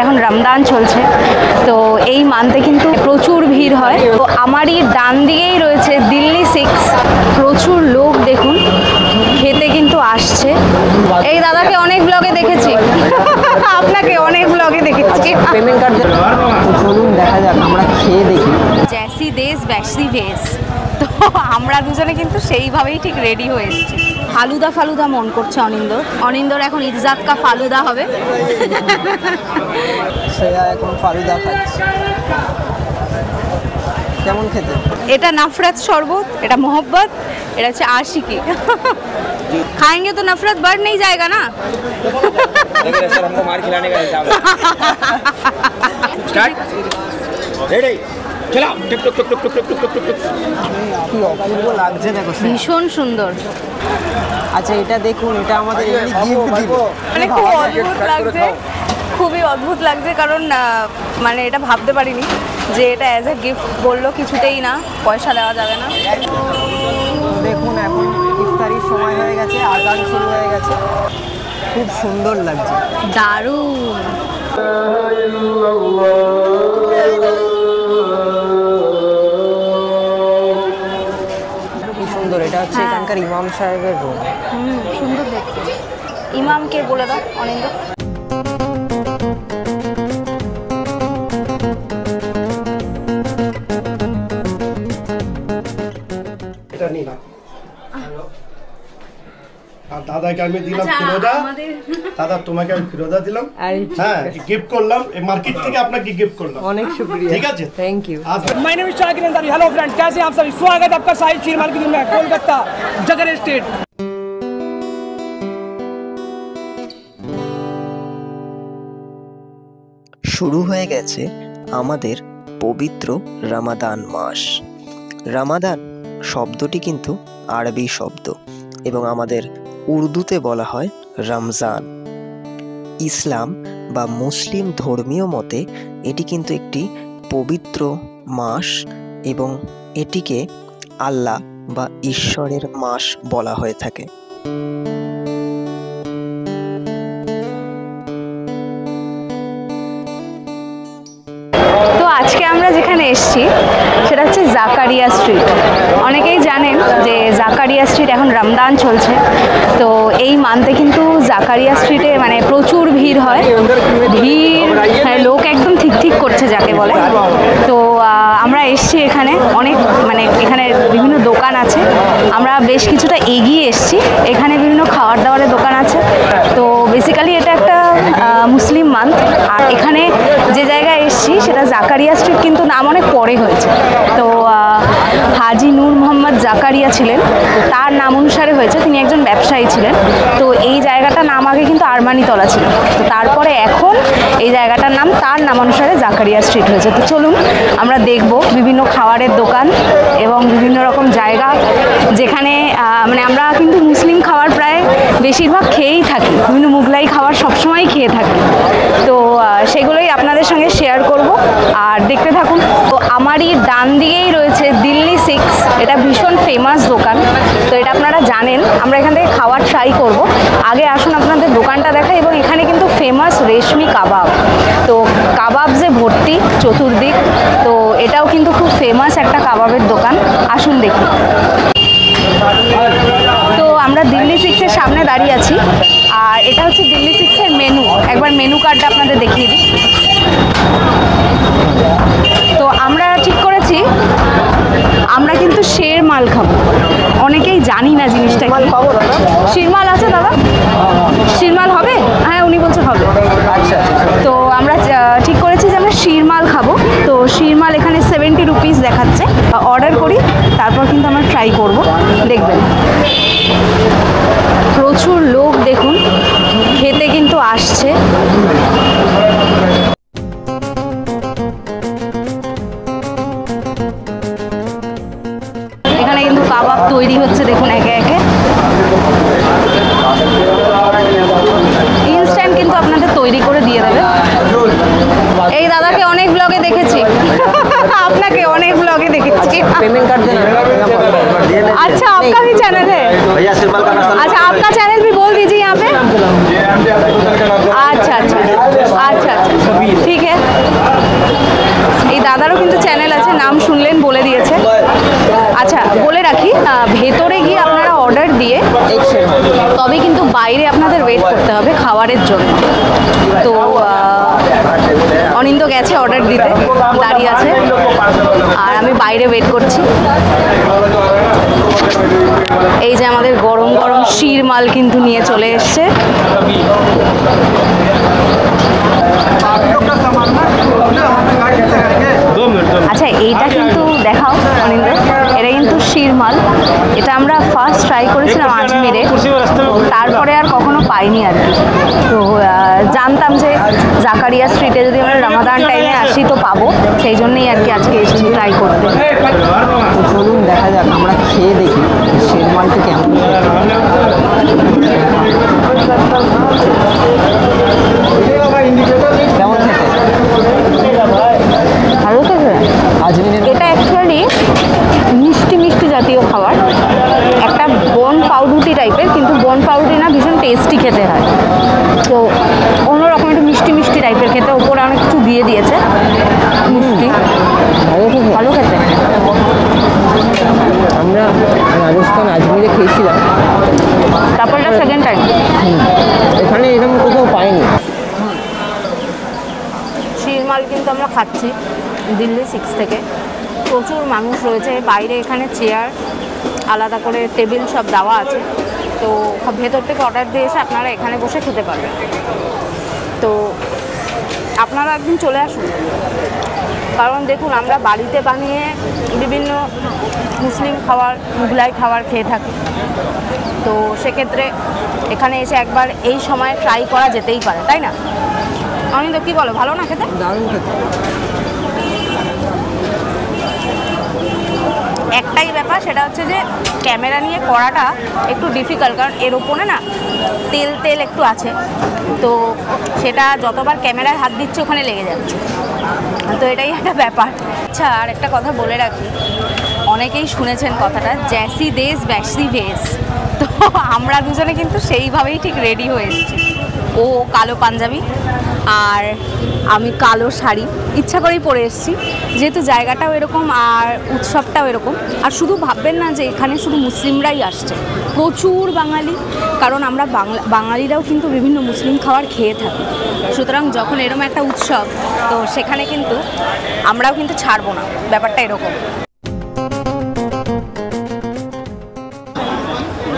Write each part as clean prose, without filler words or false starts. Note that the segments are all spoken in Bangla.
এখন রমজান চলছে, তো এই মান্থে কিন্তু প্রচুর ভিড় হয়। তো আমারই ডান দিকেই রয়েছে দিল্লি 6, প্রচুর লোক দেখুন খেতে কিন্তু আসছে। এই দাদাকে অনেক ব্লগে দেখেছি, আপনাকে অনেক ব্লগে দেখেছি। পেমেন্ট কার্ড চলুন দেখা যাক, আমরা খেয়ে দেখি। জैसी देश वैसी भेस, তো আমরা দুজনে কিন্তু সেইভাবেই ঠিক রেডি হয়ে এসেছি। ফালুদা ফালুদা মন করছে অনিন্দর এখন ইজ্জাত কা ফালুদা হবে। শ্রেয়া এখন ফালুদা খাচ্ছে, কেমন খেতে? এটা নফরত শরবত, এটা मोहब्बत, এটা হচ্ছে आशिकी। खाएंगे तो नफरत बढ़ नहीं जाएगा ना? लेकिन सर हमको मार खिलाने का हिसाब है। स्टार्ट रेडी चलो टुक टुक टुक टुक टुक टुक टुक टुक। কি অপূর্ব লাগছে দেখো, ভীষণ সুন্দর। আচ্ছা এটা দেখুন, এটা আমাদের এমনি গিফট দিব, মানে খুব অদ্ভুত লাগছে, খুবই অদ্ভুত লাগছে, কারণ মানে এটা ভাবতে পারিনি যে এটা অ্যাজ এ গিফট বললো, কিছুতেই না, পয়সা দেওয়া যাবে না। দেখুন এখন ইফতারির সময় হয়ে গেছে, আজান শুরু হয়ে গেছে, খুব সুন্দর লাগছে, দারুণ। কি সুন্দর। এটা হচ্ছে এখানকার ইমাম সাহেবের রুম। সুন্দর দেখতে। ইমামকে বলে দাও অনিন্দ। এটা নিলাম আর দাদাকে আমি দিলাম ফিরোজা। দাদা তোমাকে আমি ফিরোজা দিলাম, হ্যাঁ গিফট করলাম, এই মার্কেট থেকে আপনাকে গিফট করলাম। অনেক শুকরিয়া, ঠিক আছে, thank you. My name is Shakir Ansari. Hello friends, कैसे हैं आप सभी? स्वागत है आपका साहिल शीर मार्केट में, कोलकाता जगर स्टेट। শুরু হয়ে গেছে আমাদের পবিত্র রমাদান মাস। রমাদান শব্দটি কিন্তু আরবি শব্দ এবং আমাদের উর্দুতে বলা হয় রমজান। ইসলাম বা মুসলিম ধর্মীয় মতে এটি কিন্তু একটি পবিত্র মাস এবং এটিকে আল্লাহ বা ঈশ্বরের মাস বলা হয়ে থাকে। তো আজকে আমরা যেখানে এসেছি সেটা হচ্ছে জাকারিয়া স্ট্রিট। অনেকেই জানেন যে জাকারিয়া স্ট্রিট এখন রমজান চলছে, তো এই মান্থে কিন্তু জাকারিয়া স্ট্রিটে মানে প্রচুর ভিড় হয়। ভিড় লোক একদম ঠিক ঠিক করছে যাকে বলে। তো আমরা এসেছি এখানে, অনেক মানে এখানে বিভিন্ন দোকান আছে। আমরা বেশ কিছুটা এগিয়ে এসেছি, এখানে বিভিন্ন খাবার দাবারের দোকান আছে। তো বেসিক্যালি এটা একটা মুসলিম মান্থ, আর এখানে যে জায়গায় এসেছি সেটা জাকারিয়া স্ট্রিট, কিন্তু নাম অনেক পরে হয়েছে। তো হাজি নূর মোহাম্মদ জাকারিয়া ছিলেন, তার নাম অনুসারে হয়েছে, তিনি একজন ব্যবসায়ী ছিলেন। তো এই জায়গাটার নাম আগে কিন্তু আরমানিতলা ছিল, তো তারপরে এখন এই জায়গাটার নাম তার নাম অনুসারে জাকারিয়া স্ট্রিট হয়েছে। তো চলুন আমরা দেখব বিভিন্ন খাবারের দোকান এবং বিভিন্ন রকম জায়গা যেখানে মানে আমরা কিন্তু মুসলিম খাবার প্রায় বেশিরভাগ খেয়েই থাকি, বিভিন্ন মুঘলাই খাবার সবসময় খেয়ে থাকি। তো সেগুলোই আপনাদের সঙ্গে শেয়ার করব, আর দেখতে থাকুন। তো আমারই ডান দিকেই রয়েছে দিল্লি 6, এটা ভীষণ ফেমাস দোকান। তো এটা আপনারা জানেন, আমরা এখান থেকে খাবার ট্রাই করব। আগে আসুন আপনাদের দোকানটা দেখাই। এবং এখানে কিন্তু ফেমাস রেশমি কাবাব, তো কাবাব যে ভর্তি চতুর্দিক, তো এটাও কিন্তু খুব ফেমাস একটা কাবাবের দোকান। আসুন দেখি। তো আমরা দিল্লি 6-এর সামনে দাঁড়িয়ে আছি, আর এটা হচ্ছে দিল্লি 6-এর মেনু। একবার মেনু কার্ডটা আপনাদের দেখিয়ে দিই। তো আমরা ঠিক করেছি আমরা কিন্তু শেরমাল খাবো। অনেকেই জানি না জিনিসটা কি। শিরমাল আছে দাদা? শিরমাল হবে? হ্যাঁ উনি বলছে হবে। তো আমরা ঠিক করেছি যে আমরা শিরমাল খাবো। তো শিরমাল এখানে 70 রুপিস দেখাচ্ছে। অর্ডার করি, তারপর কিন্তু আমরা ট্রাই করব, দেখবেন। প্রচুর লোক দেখুন খেতে কিন্তু আসছে। এখানে কিন্তু কাবাব তৈরি হচ্ছে, দেখুন একে একে। ইনস্ট্যান্ট কিন্তু আপনাদের তৈরি করে দিয়ে দেবে। এই দাদাকে অনেক ব্লগে দেখেছি, আপনাকে অনেক ব্लॉगे देखी। पेमेंट कर देना। अच्छा आपका भी चैनल है? अच्छा आपका चैनल भी बोल दीजिए यहाँ पे। अच्छा अच्छा अच्छा अच्छा দাদারও কিন্তু চ্যানেল আছে, নাম শুনলেন বলে দিয়েছে। আচ্ছা বলে রাখি, ভেতরে গিয়ে আপনারা অর্ডার দিয়ে তবে কিন্তু বাইরে আপনাদের ওয়েট করতে হবে খাবারের জন্য। তো অনিন্দ গেছে অর্ডার দিতে, দাঁড়িয়ে আছে, আর আমি বাইরে ওয়েট করছি। এই যে আমাদের গরম গরম শিরমাল কিন্তু নিয়ে চলে এসছে। আচ্ছা এইটা কিন্তু দেখাও অনিন্দ, এটা কিন্তু শিরমাল। এটা আমরা ফার্স্ট ট্রাই করেছিলাম আজমিরে, তারপরে আর কখনো পাইনি আর কি। তো জানতাম যে জাকারিয়া স্ট্রিটে যদি আমরা রমাদান টাইমে আসি তো পাবো, সেই জন্যই আর কি আজকে এসেছি ট্রাই করতে। তো চলুন দেখা যাক, আমরা খেয়ে দেখি শিরমালটা কেমন। কেমন খেতে? ভালো খেতে। আজমিরের এটা অ্যাকচুয়ালি মিষ্টি মিষ্টি জাতীয় খাবার, একটা বন পাউরুটি টাইপের, কিন্তু বন পাউরুটি না, ভীষণ টেস্টি খেতে হয়। তো অন্যরকম একটু মিষ্টি মিষ্টি টাইপের খেতে, ওপরে অনেক কিছু দিয়ে দিয়েছে মিষ্টি, ভালো খেতে। আমরা রাজস্থান আজমিরে খেয়েছিলাম, তারপর এটা সেকেন্ড টাইম। এখানে এরকম কোথাও পাইনি। শিরমাল কিন্তু আমরা খাচ্ছি দিল্লি 6 থেকে। প্রচুর মানুষ রয়েছে বাইরে, এখানে চেয়ার আলাদা করে টেবিল সব দেওয়া আছে। তো ভেতর থেকে অর্ডার দিয়ে এসে আপনারা এখানে বসে খেতে পারবেন। তো আপনারা একদিন চলে আসুন, কারণ দেখুন আমরা বাড়িতে বানিয়ে বিভিন্ন মুসলিম খাবার, মুঘলাই খাবার খেয়ে থাকি। তো সেক্ষেত্রে এখানে এসে একবার এই সময় ট্রাই করা যেতেই পারে, তাই না? আমি তো কি বলো, ভালো না খেতে? দারুণ খেতে। একটাই ব্যাপার, সেটা হচ্ছে যে ক্যামেরা নিয়ে করাটা একটু ডিফিকাল্ট, কারণ এর ওপরে না তেল তেল একটু আছে, তো সেটা যতবার ক্যামেরায় হাত দিচ্ছে ওখানে লেগে যাচ্ছে, তো এটাই একটা ব্যাপার। আচ্ছা আর একটা কথা বলে রাখি, অনেকেই শুনেছেন কথাটা, জ্যাসি দেশ ব্যাসি ভেস। তো আমরা দুজনে কিন্তু সেইভাবেই ঠিক রেডি হয়ে এসেছি। ও কালো পাঞ্জাবি আর আমি কালো শাড়ি, ইচ্ছা করেই পরে এসেছি, যেহেতু জায়গাটাও এরকম আর উৎসবটাও এরকম। আর শুধু ভাববেন না যে এখানে শুধু মুসলিমরাই আসছে, প্রচুর বাঙালি, কারণ আমরা বাঙালিরাও কিন্তু বিভিন্ন মুসলিম খাবার খেয়ে থাকি। সুতরাং যখন এরকম একটা উৎসব, তো সেখানে কিন্তু আমরাও কিন্তু ছাড়বো না, ব্যাপারটা এরকম।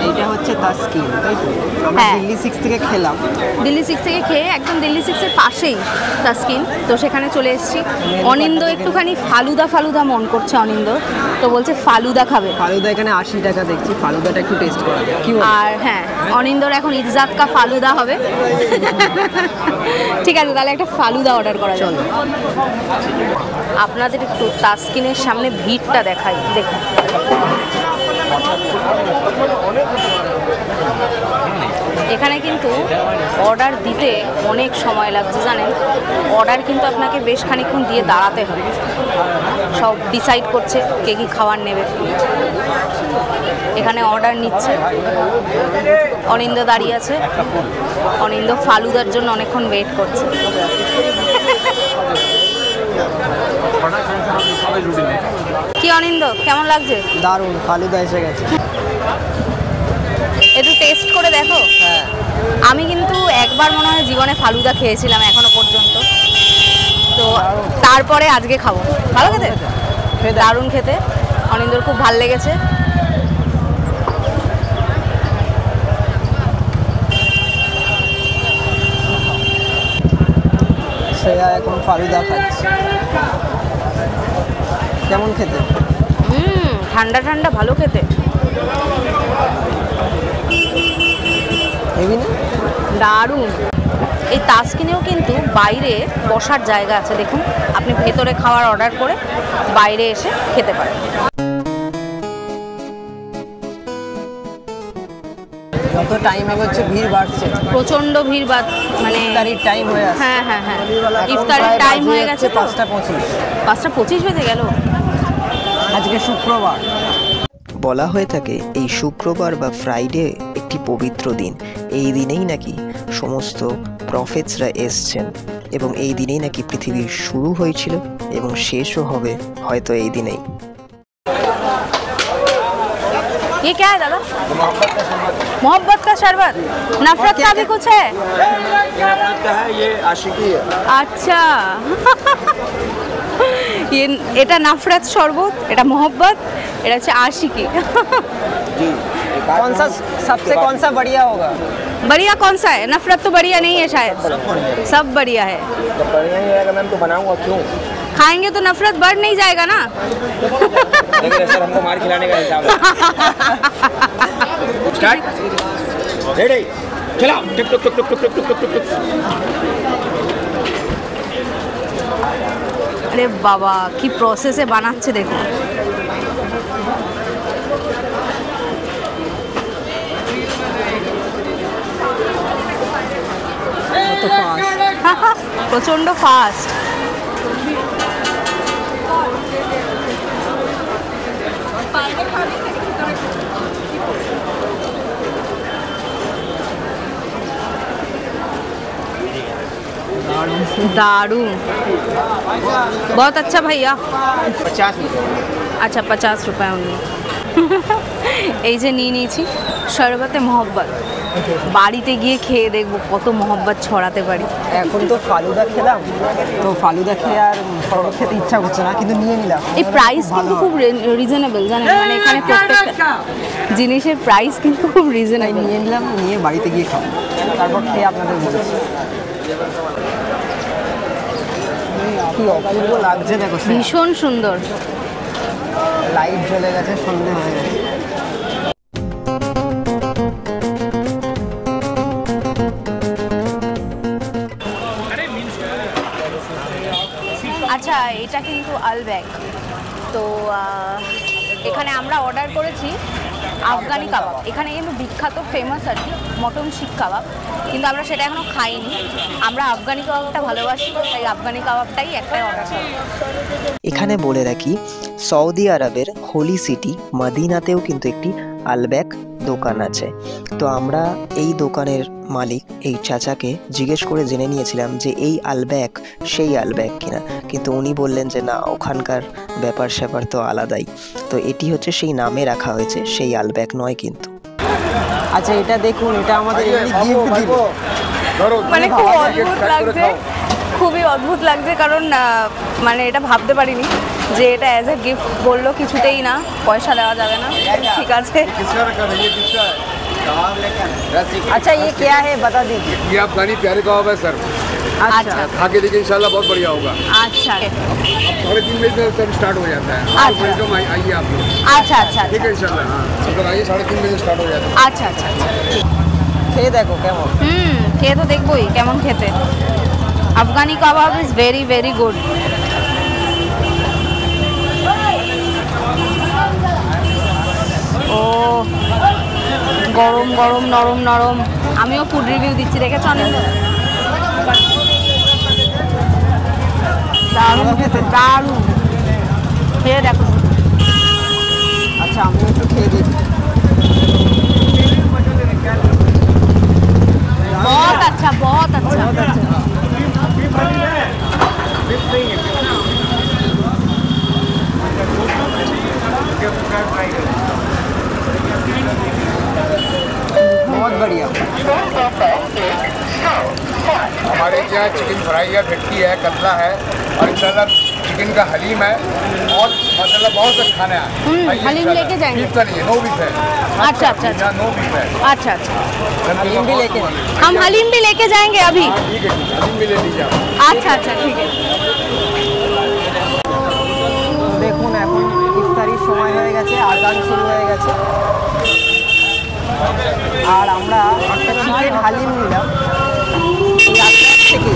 এইটা হচ্ছে তাস্কিন, তাই তো? আমরা হ্যাঁ। দিল্লি 6 থেকে খেলাম। দিল্লি 6 থেকে খেয়ে একদম দিল্লি 6-এর পাশেই তাস্কিন, তো সেখানে চলে এসেছি। অনিন্দ একটুখানি ফালুদা মন করছে অনিন্দ, তো বলছে ফালুদা খাবে। ফালুদা এখানে 80 টাকা দেখছি, ফালুদাটা একটু টেস্ট করা যাক। কি বল? আর হ্যাঁ, অনিন্দর এখন ইজ্জাত কা ফালুদা হবে। ঠিক আছে, তাহলে একটা ফালুদা অর্ডার করা যাবে। আপনাদের একটু তাস্কিনের সামনে ভিড়টা দেখাই, দেখুন। এখানে কিন্তু অর্ডার দিতে অনেক সময় লাগছে জানেন, অর্ডার কিন্তু আপনাকে বেশ খানিকক্ষণ দিয়ে দাঁড়াতে হবে, সব ডিসাইড করছে কে কী খাবার নেবে। এখানে অর্ডার নিচ্ছে, অনিন্দ দাঁড়িয়ে আছে, অনিন্দ ফালুদার জন্য অনেকক্ষণ ওয়েট করছে। কি অনিন্দ, কেমন লাগছে? দারুণ, ফালুদা এসে গেছে। একটু টেস্ট করে দেখো। হ্যাঁ, আমি কিন্তু একবার মনে হয় জীবনে ফালুদা খেয়েছিলাম এখনো পর্যন্ত, তো তারপরে আজকে খাবো। ভালো খেতে, দারুণ খেতে, অনিন্দর খুব ভালো লেগেছে। শ্রেয়া এখন ফালুদা খাচ্ছে। কেমন খেতে? ঠান্ডা ঠান্ডা, ভালো খেতে, হেভি না? দারুণ। এই তাস্কিনেও কিন্তু বাইরে বসার জায়গা আছে, দেখুন, আপনি ভেতরে খাওয়ার অর্ডার করে বাইরে এসে খেতে পারেন। যত টাইম এগোচ্ছে ভিড় বাড়ছে, প্রচণ্ড ভিড়, মানে ইফতারির টাইম হয়ে আসছে। হ্যাঁ হ্যাঁ হ্যাঁ, ইফতারের টাইম হয়ে গেছে। 5:25। 5:25 বেজে গেল। আজকে শুক্রবার। বলা হয়ে থাকে এই শুক্রবার বা ফ্রাইডে একটি পবিত্র দিন। এই দিনেই নাকি সমস্ত প্রফেটসরা এসছেন এবং এই দিনেই নাকি পৃথিবীর শুরু হয়েছিল এবং শেষও হবে হয়তো এই দিনেই। ये क्या है दादा? मोहब्बत का शरबत। नफरत का भी कुछ है? ये आशिकी है। अच्छा ये এটা नफरत शरबत, এটা मोहब्बत, এটা হচ্ছে आशिकी। कौन सा बढ़िया होगा? बढ़िया कौन सा है? नफरत तो बढ़िया नहीं है शायद। सब बढ़िया है। जब बढ़िया ही रहेगा मैम तो बनाऊंगा क्यों? खाएंगे तो नफरत बढ़ नहीं जाएगा ना। लेकिन सर हमको मार खिलाने का हिसाब है। स्टार्ट रेडी चलाओ टुक टुक टुक टुक टुक टुक टुक टुक टुक। अरे बाबा की প্রসেসে বানাচ্ছে দেখুন। প্রচন্ড ফাস্ট। दारूण, बहुत अच्छा भैया। 50 रुपये। আচ্ছা 50 रुपये উনি। এই যে নিয়ে নিয়েছি শরবতে মহব্বত, বাড়িতে গিয়ে খেয়ে দেখবো কত মহব্বত ছড়াতে পারি। এখন তো ফালুদা খেলাম, তো ফালুদা খেয়ে আর শরবত খেতে ইচ্ছা করছে না, কিন্তু নিয়ে নিলাম। এই প্রাইস কিন্তু খুব রিজনেবল জানেন, মানে এখানে প্রত্যেকটা জিনিসের প্রাইস কিন্তু খুব রিজনেবল। নিয়ে নিলাম, নিয়ে বাড়িতে গিয়ে খাবো, তারপর খেয়ে আপনাদের বলেছি। কি অপূর্ব লাগছে দেখো, ভীষণ সুন্দর। লাইট জ্বলে গেছে, সন্ধে হয়ে গেছে। আচ্ছা এটা কিন্তু আলব্যাক। তো এখানে আমরা অর্ডার করেছি আফগানি কাবাব। এখানে কিন্তু বিখ্যাত ফেমাস আর কি মটন শিক কাবাব, কিন্তু আমরা সেটা এখনও খাইনি। আমরা আফগানি কাবাবটা ভালোবাসি, তাই আফগানি কাবাবটাই একটাই অর্ডার করি। এখানে বলে রাখি, সৌদি আরবের হোলি সিটি মদিনাতেও কিন্তু একটি আলব্যাক দোকান আছে। তো আমরা এই দোকানের মালিক এই চাচাকে জিজ্ঞেস করে জেনে নিয়েছিলাম যে এই আলব্যাক সেই আলব্যাক কিনা, কিন্তু উনি বললেন যে না, ওখানকার ব্যাপার স্যাপার তো আলাদাই। তো এটি হচ্ছে সেই নামে রাখা হয়েছে, সেই আলব্যাক নয় কিন্তু। আচ্ছা এটা দেখুন, এটা আমাদের গিফট দিল। মানে খুব অদ্ভুত লাগছে, খুবই অদ্ভুত লাগছে, কারণ মানে এটা ভাবতে পারিনি যে এটা অ্যাজ এ গিফট বললো। কিছুতেই না, পয়সা দেওয়া যাবে না। ঠিক আছে। अच्छा ये क्या है बता दीजिए। ये अफगानी प्यारे कबाब है सर। अच्छा खा के देखिए इंशाल्लाह बहुत बढ़िया होगा। अच्छा 3:30 बजे से सब स्टार्ट हो जाता है। अच्छा। वेलकम, आइए आप लोग। अच्छा अच्छा ठीक है इंशाल्लाह। हाँ सब लोग आइए, 3:30 बजे स्टार्ट हो जाता है। আচ্ছা আচ্ছা আচ্ছা। খেয়ে দেখো কেমন। খেয়ে তো দেখবোই কেমন খেতে। আফগানি কাবাব ইজ ভেরি ভেরি গুড। ও গরম গরম, নরম নরম। আমিও ফুড রিভিউ দিচ্ছি, দেখেছ অনেক দারুণ খেতে, দারুণ। খেয়ে দেখো। আচ্ছা আমি একটু খেয়ে দেখি। बहुत अच्छा, बहुत अच्छा। बहुत बढ़िया। हमारे यहाँ चिकन फ्राई है, भिट्टी है, कतला है और इंशाल्लाह चिकन का हलीम है और माशाल्लाह बहुत अच्छा खाना है। आइए हलीम इंशाल्लाह। लेके जाएंगे। बीफ का नहीं है, नो बीफ है। अच्छा अच्छा अच्छा यहाँ नो बीफ है। अच्छा अच्छा। हलीम भी लेके हम हलीम भी लेके जाएंगे अभी। हाँ ठीक है, हलीम भी ले लीजिए आप। अच्छा अच्छा ठीक है। দেখুন এখন ইফতারির সময় হয়ে গেছে, আজান শুরু হয়ে গেছে, আর আমরা একটা চিকেন হালিম নিলাম থেকে,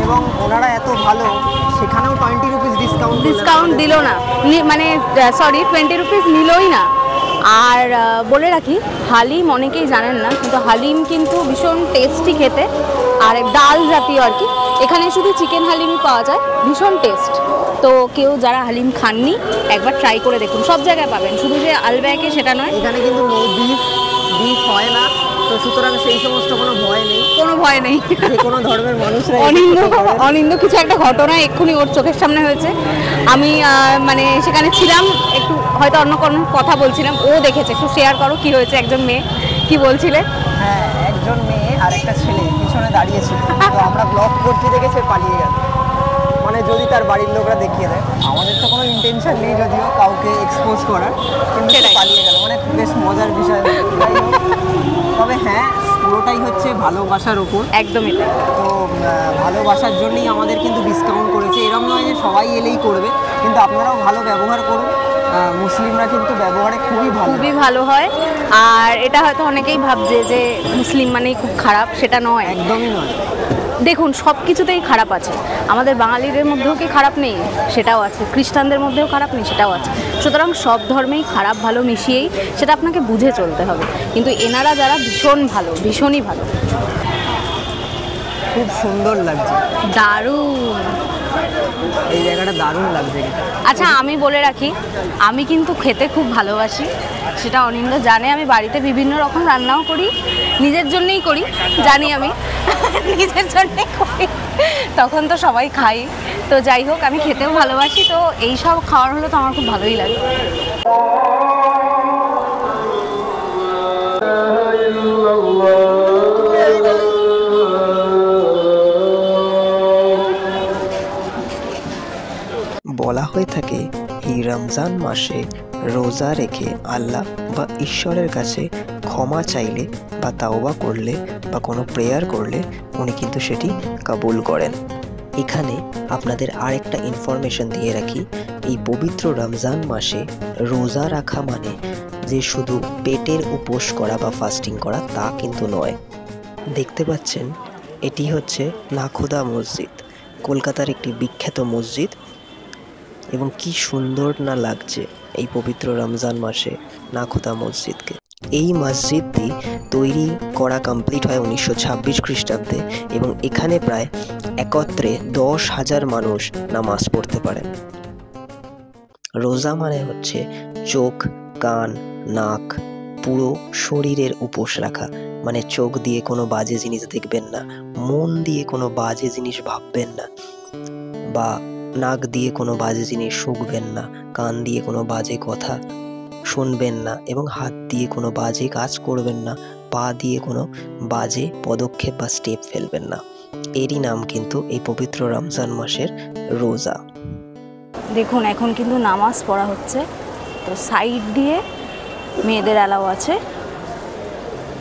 এবং ওনারা এত ভালো, সেখানেও 20 রুপিস ডিসকাউন্ট দিল না, মানে সরি 20 রুপিস নিলই না। আর বলে রাখি, হালিম অনেকেই জানেন না, কিন্তু হালিম কিন্তু ভীষণ টেস্টি খেতে, আর ডাল জাতীয় আর কি। এখানে শুধু চিকেন হালিমই পাওয়া যায়, ভীষণ টেস্ট। তো কেউ যারা হালিম খাননি একবার ট্রাই করে দেখুন, সব জায়গায় পাবেন, শুধু যে আলব্যাকে সেটা নয়। এখানে কিন্তু নো বিফ হয় না, তো সুতরাং সেই সমস্ত কোনো ভয় নেই, কোনো ভয় নেই। যে কোনো ধর্মের মানুষরা অনিন্দ কিছু একটা ঘটনা এক্ষুনি ওর চোখের সামনে হয়েছে। আমি মানে সেখানে ছিলাম, একটু হয়তো অন্য কোনো কথা বলছিলাম, ও দেখেছে। একটু শেয়ার করো কি হয়েছে, একজন মেয়ে কি বলছিলে? হ্যাঁ, একজন মেয়ে আর একটা ছেলে পিছনে দাঁড়িয়েছিল, তো আমরা ব্লগ করতে দেখে সে পালিয়ে গেল। মানে যদি তার বাড়ির লোকরা দেখিয়ে দেয়, আমাদের তো কোনো ইন্টেনশন নেই যদিও কাউকে এক্সপোজ করার, কিন্তু সে পালিয়ে গেল, মানে বেশ মজার বিষয়। যাই হোক, তবে হ্যাঁ, পুরোটাই হচ্ছে ভালোবাসার ওপর। একদমই তাই। তো ভালোবাসার জন্যই আমাদের কিন্তু ডিসকাউন্ট করেছে। এরকম নয় যে সবাই এলেই করবে, কিন্তু আপনারাও ভালো ব্যবহার করুন। মুসলিমরা কিন্তু ব্যবহারে খুবই ভালো হয়। আর এটা হয়তো অনেকেই ভাবছে যে মুসলিম মানেই খুব খারাপ, সেটা নয়, একদমই নয়। দেখুন সব কিছুতেই খারাপ আছে। আমাদের বাঙালিদের মধ্যেও কি খারাপ নেই? সেটাও আছে। খ্রিস্টানদের মধ্যেও খারাপ নেই? সেটাও আছে। সুতরাং সব ধর্মেই খারাপ ভালো মিশিয়েই সেটা আপনাকে বুঝে চলতে হবে। কিন্তু এনারা যারা ভীষণ ভালো, ভীষণই ভালো। খুব সুন্দর লাগছে, দারুণ, এই জায়গাটা দারুণ লাগছে। আচ্ছা আমি বলে রাখি, আমি কিন্তু খেতে খুব ভালোবাসি, সেটা অনিন্দ জানে। আমি বাড়িতে বিভিন্ন রকম রান্নাও করি, নিজের জন্যই করি, জানি আমি নিজের জন্যই করি, তখন তো সবাই খাই। তো যাই হোক, আমি খেতেও ভালোবাসি, তো এই সব খাওয়ার হলো তো আমার খুব ভালোই লাগে। বলা হয়ে থাকে এই রমজান মাসে রোজা রেখে আল্লাহ বা ঈশ্বরের কাছে ক্ষমা চাইলে বা তাওবা করলে বা কোনো প্রেয়ার করলে উনি কিন্তু সেটি কবুল করেন। এখানে আপনাদের আরেকটা ইনফরমেশন দিয়ে রাখি, এই পবিত্র রমজান মাসে রোজা রাখা মানে যে শুধু পেটের উপোস করা বা ফাস্টিং করা তা কিন্তু নয়। দেখতে পাচ্ছেন এটি হচ্ছে নাখোদা মসজিদ, কলকাতার একটি বিখ্যাত মসজিদ, এবং কি সুন্দর না লাগছে এই পবিত্র রমজান মাসে নাখোদা মসজিদকে। এই মসজিদটি তৈরি করা কমপ্লিট হয় 1926 খ্রিস্টাব্দে, এবং এখানে প্রায় একত্রে 10,000 মানুষ নামাজ পড়তে পারেন। রোজা মানে হচ্ছে চোখ, কান, নাক, পুরো শরীরের উপোস রাখা। মানে চোখ দিয়ে কোনো বাজে জিনিস দেখবেন না, মন দিয়ে কোনো বাজে জিনিস ভাববেন না, বা নাক দিয়ে কোনো বাজে জিনিস শুঁকবেন না, কান দিয়ে কোনো বাজে কথা শুনবেন না, এবং হাত দিয়ে কোনো বাজে কাজ করবেন না, পা দিয়ে কোনো বাজে পদক্ষেপ বা স্টেপ ফেলবেন না। এরই নাম কিন্তু এই পবিত্র রমজান মাসের রোজা। দেখুন এখন কিন্তু নামাজ পড়া হচ্ছে, তো সাইড দিয়ে মেয়েদের অ্যালাউ আছে,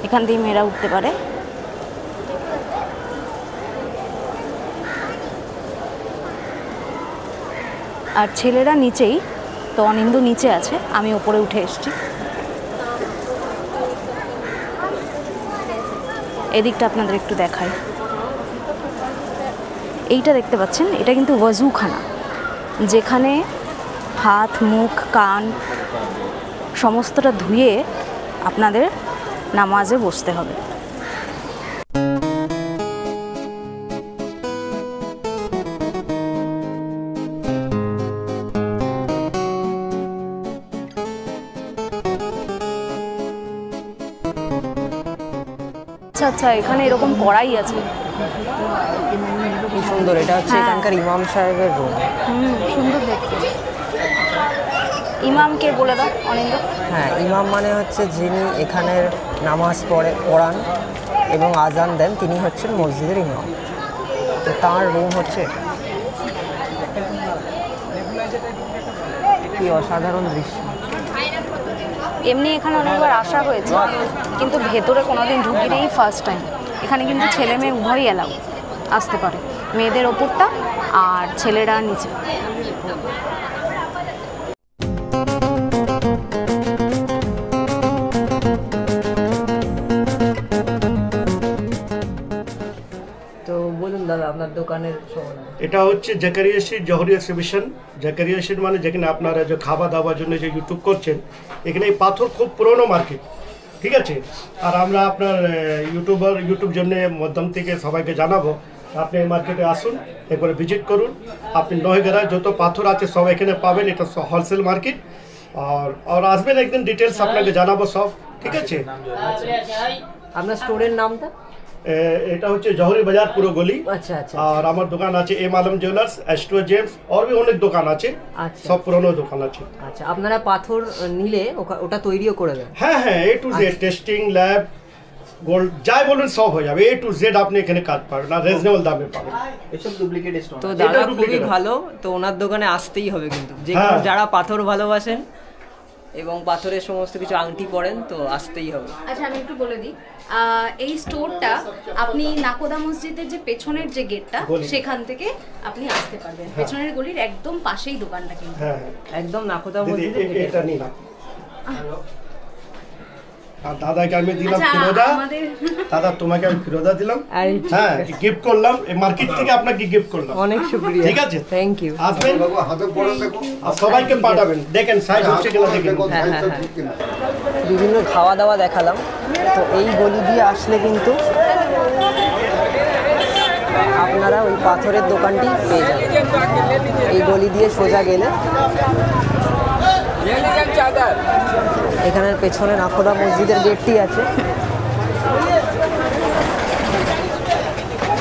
এখান দিয়ে মেয়েরা উঠতে পারে। আর ছেলেরা নিচেই, তো অনিন্দ নিচে আছে, আমি ওপরে উঠে এসেছি। এদিকটা আপনাদের একটু দেখাই। এইটা দেখতে পাচ্ছেন, এটা কিন্তু ওয়াজুখানা, যেখানে হাত, মুখ, কান সমস্তটা ধুয়ে আপনাদের নামাজে বসতে হবে। আচ্ছা আচ্ছা, এখানে এরকম কড়াই আছে, কি সুন্দর। এটা হচ্ছে এখানকার ইমাম সাহেবের রুম। সুন্দর দেখতে। ইমামকে বলে দাও অনিন্দ। হ্যাঁ, ইমাম মানে হচ্ছে যিনি এখানের নামাজ পড়ান এবং আজান দেন, তিনি হচ্ছেন মসজিদের ইমাম। তো তার রুম হচ্ছে, কি অসাধারণ দৃশ্য। এমনি এখানে অনেকবার আসা হয়েছে, কিন্তু ভেতরে কোনোদিন ঢুকিনি, এই ফার্স্ট টাইম। এখানে কিন্তু ছেলে মেয়ে উভয়ই এলাও আসতে পারে, মেয়েদের ওপরটা আর ছেলেরা নিচে। তো বলুন দাদা, আপনার দোকানের এটা হচ্ছে Zakaria Street, Jahariya exhibition. Zakaria Street মানে যেখানে আপনারা যে খাওয়া দাওয়ার জন্য যে ইউটিউব করছেন, এখানে এই পাথর খুব পুরনো মার্কেট, ঠিক আছে। আর আমরা আপনার ইউটিউব জন্য মাধ্যম থেকে সবাইকে জানাবো, আপনি এই মার্কেটে আসুন, একবারে ভিজিট করুন। আপনি নয়গড়ায় যত পাথর আছে সব এখানে পাবেন, এটা হোলসেল মার্কেট। আর আসবেন একদিন, ডিটেলস আপনাকে জানাবো সব, ঠিক আছে। আপনার স্টোরের নামটা? এটা হচ্ছে জহরি বাজার পুরো গলি। আচ্ছা আচ্ছা। আর আমার দোকান আছে M Alam jewellers, straw James, আর অনেক দোকান আছে। আচ্ছা, সব পুরনো দোকান আছে। আচ্ছা, আপনারা পাথর নিলে ওটা তৈরিও করে দেন? হ্যাঁ হ্যাঁ, A to Z, testing lab, gold যাই বলুন সব হয়ে যাবে। এ টু জেড আপনি এখানে কাজ পাবেন, আর রিজনেবল দামে পাবেন। এসব ডুপ্লিকেট স্টোন। তো দাদা খুবই ভালো, তো ওনার দোকানে আসতেই হবে কিন্তু, যে যারা পাথর ভালোবাসেন এবং পাথরের সমস্ত কিছু আংটি পরেন, তো আসতেই হবে। আচ্ছা, আমি একটু বলে দিই, এই স্টোরটা আপনি নাকোদা মসজিদের যে পেছনের যে গেটটা, সেখান থেকে আপনি আসতে পারবেন। পেছনের গলির একদম পাশেই দোকানটা কিন্তু। হ্যাঁ, একদম নাকোদা মসজিদের এটা নিন। আর দাদাকে আমি দিলাম আচ্ছা, ফিরোজা। দাদা তোমাকে আমি ফিরোজা দিলাম। হ্যাঁ, গিফট করলাম, এই মার্কেট থেকে আপনাকে গিফট করলাম। অনেক শুকরিয়া। ঠিক আছে, থ্যাংক ইউ। আসবেন, আর সবাইকে পাঠাবেন। দেখেন সাইজ হচ্ছে কিনা দেখেন। বিভিন্ন খাওয়া দাওয়া দেখালাম। তো এই গলি দিয়ে আসলে কিন্তু আপনারা ওই পাথরের দোকানটি পেয়ে যাবেন। এই গলি দিয়ে সোজা গেলে এখানের পেছনে নাকোদা মসজিদের গেটটি আছে,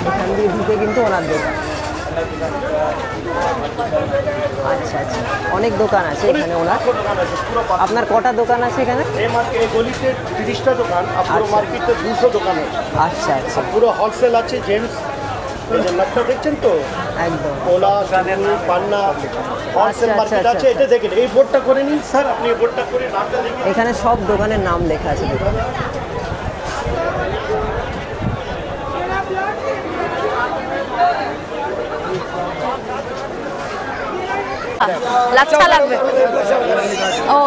এখান দিয়ে ঢুকে কিন্তু ওনার দোকান। আচ্ছা আচ্ছা, অনেক দোকান আছে এখানে ওনার। আপনার কটা দোকান আছে এখানে? এই গলিতে 30টা দোকান, আর পুরো মার্কেটে 200 দোকান আছে। আচ্ছা আচ্ছা, পুরো হোলসেল আছে। জেমস নামটা দেখছেন তো, একদম ওলা পান্না হোলসেল মার্কেট আছে। এটা দেখেন, এই বোর্ডটা করে নিন স্যার, আপনি এই বোর্ডটা করে নামটা দেখেন। এখানে সব দোকানের নাম লেখা আছে। লাচ্ছা লাগবে? ও,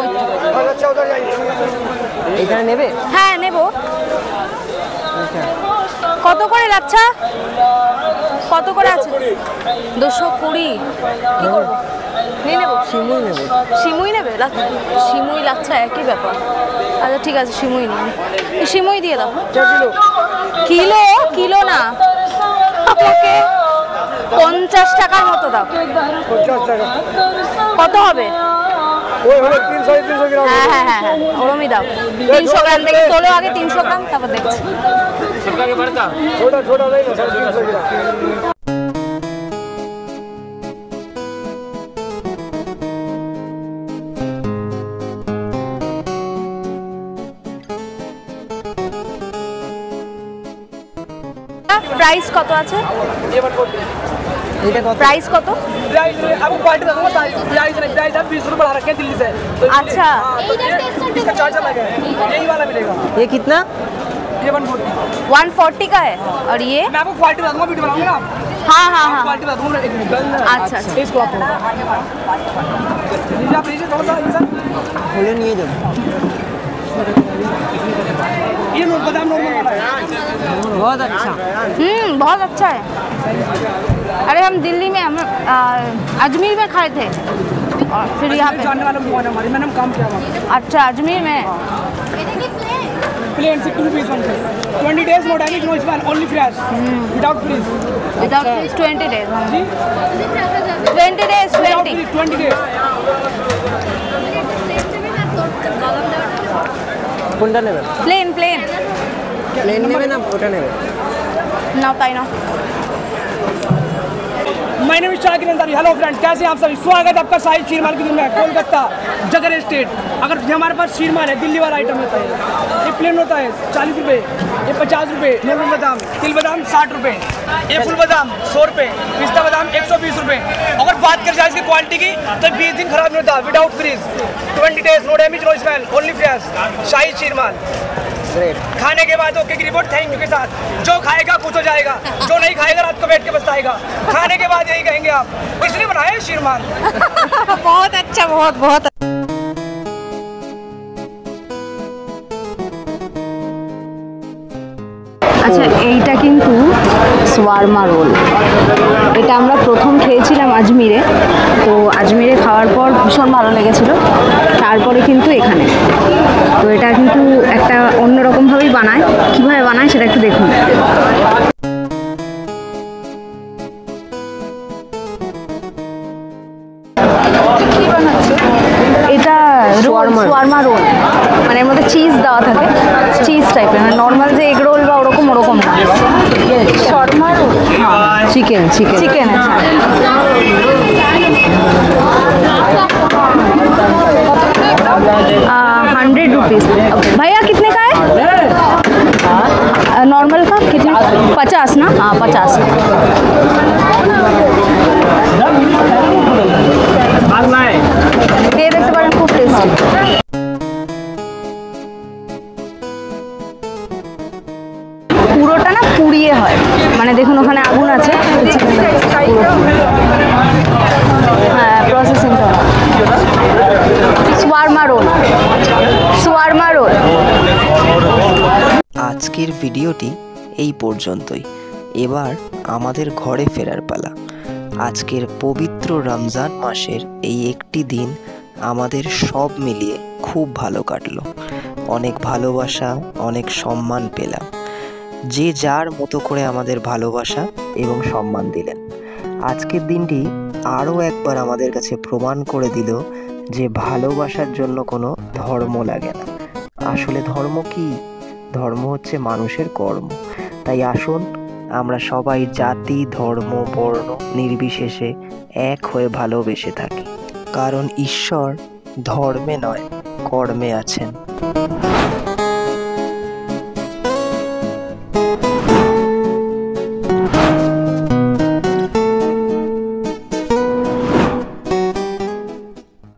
এখানে নেবে? হ্যাঁ নেব। কত করে লাচ্ছা? কত করে আছে? 220। কি করবো? নিয়ে নেবো। সিমুই নেব। সিমুই নেবে? সিমুই লাচ্ছা একই ব্যাপার। আচ্ছা ঠিক আছে, সিমুই নিন। সিমুই দিয়ে দাও। কিলো? কিলো না, আমাকে 50 টাকার মতো দাও। 50 টাকা। কত হবে? ওই হলো 300 গ্রাম। হ্যাঁ হ্যাঁ হ্যাঁ হ্যাঁ, ওরমই দাও। 300 গ্রাম থেকে তোলো আগে, 300 গ্রাম, তারপর দেখছি। ছোটা ছোটা नहीं 350 গ্রাম। প্রাইস কত আছে? এটা কত? প্রাইস কত? प्राइस आपको क्वालिटी दूंगा, सारी प्राइस आप 20 रुपए बढ़ा रखे हैं दिल्ली से। तो अच्छा। इसका चार्जर लगेगा, यही वाला मिलेगा। ये कितना? ये 140। 140 का है। और ये? मैं आपको क्वालिटी बता दूंगा, वीडियो बनाऊंगा ना। हाँ हाँ हाँ। क्वालिटी बता दूंगा एक मिनट। अच्छा अच्छा। इसको आप लीजिए, आप लीजिए थोड़ा सा सर। খুলে নিয়ে যাব। ये नोट बादाम नॉर्मल वाला है। बहुत अच्छा। बहुत अच्छा है। अरे हम दिल्ली में, हम अजमेर में खाए थे, और फिर यहाँ पे। जानने वाला दुकान है हमारी, मैंने काम किया हुआ। अच्छा, अजमेर में। प्लेन से 2 piece 1 piece. 20 days no damage, no smell, only fresh, without freeze। Without freeze 20 days। जी 20 days। without 20 freeze 20 days। কোনটা নেবে? প্লেন প্লেন প্লেন নেবে না ওটা নেবে? নাও, তাই নাও। My name is Shakir Ansari. Hello friend, कैसे हैं आप सभी? स्वागत है आपका साहिल शीर माल की दुनिया में, कोलकाता जगह स्टेट। अगर ये हमारे पास शीर माल है, दिल्ली वाला आइटम होता है। ये प्लेन होता है 40 रुपये, ये 50 रुपये, नॉर्मल बादाम, तिल बादाम 60 रुपये, ये फुल बादाम 100 रुपये, पिस्ता बादाम 120 रुपये। अगर बात कर जाए इसकी क्वालिटी की, तो 20 दिन खराब नहीं होता, without freeze, 20 days no damage, no smell, only fresh, shahi sheermal. Great. खाने के बाद ओके की रिपोर्ट थैंक यू के साथ। जो खाएगा कुछ हो जाएगा, जो नहीं खाएगा रात को बैठ के पछताएगा। खाने के बाद यही कहेंगे आप, इसलिए बनाए शीरमान। बहुत अच्छा, बहुत बहुत। আচ্ছা, এইটা কিন্তু সোয়ারমা রোল। এটা আমরা প্রথম খেয়েছিলাম আজমিরে, তো আজমিরে খাওয়ার পর ভীষণ ভালো লেগেছিল, তারপরে কিন্তু এখানে। তো এটা কিন্তু একটা অন্যরকমভাবেই বানায়। কীভাবে বানায় সেটা একটু দেখুন। এটা রোল সোয়ারমা রোল, মানে এর মধ্যে চিজ দেওয়া থাকে, চিজ টাইপের, মানে নর্মাল যে এগ রোল বা ওরকম না। Sharma roll chicken chicken chicken है। 100 रुपीज़। भैया कितने का है? नॉर्मल का कितना? 50 ना? हाँ 50। ये देखते पारेन खूब टेस्टी। পুরোটা না পুড়িয়ে হয়, মানে দেখুন ওখানে আগুন আছে, হ্যাঁ প্রসেসিংটা। সোয়ারমা রোল, সোয়ারমা রোল। আজকের ভিডিওটি এই পর্যন্তই। এবার আমাদের ঘরে ফেরার পালা। আজকের পবিত্র রমজান মাসের এই একটি দিন আমাদের সব মিলিয়ে খুব ভালো কাটলো। অনেক ভালোবাসা, অনেক সম্মান পেলাম। যে যার মতো করে আমাদের ভালোবাসা এবং সম্মান দিলেন। আজকের দিনটি আরও একবার আমাদের কাছে প্রমাণ করে দিল যে ভালোবাসার জন্য কোনো ধর্ম লাগে না। আসলে ধর্ম কি? ধর্ম হচ্ছে মানুষের কর্ম। তাই আসুন আমরা সবাই জাতি, ধর্ম, বর্ণ নির্বিশেষে এক হয়ে ভালোবেসে থাকি, কারণ ঈশ্বর ধর্মে নয় কর্মে আছেন।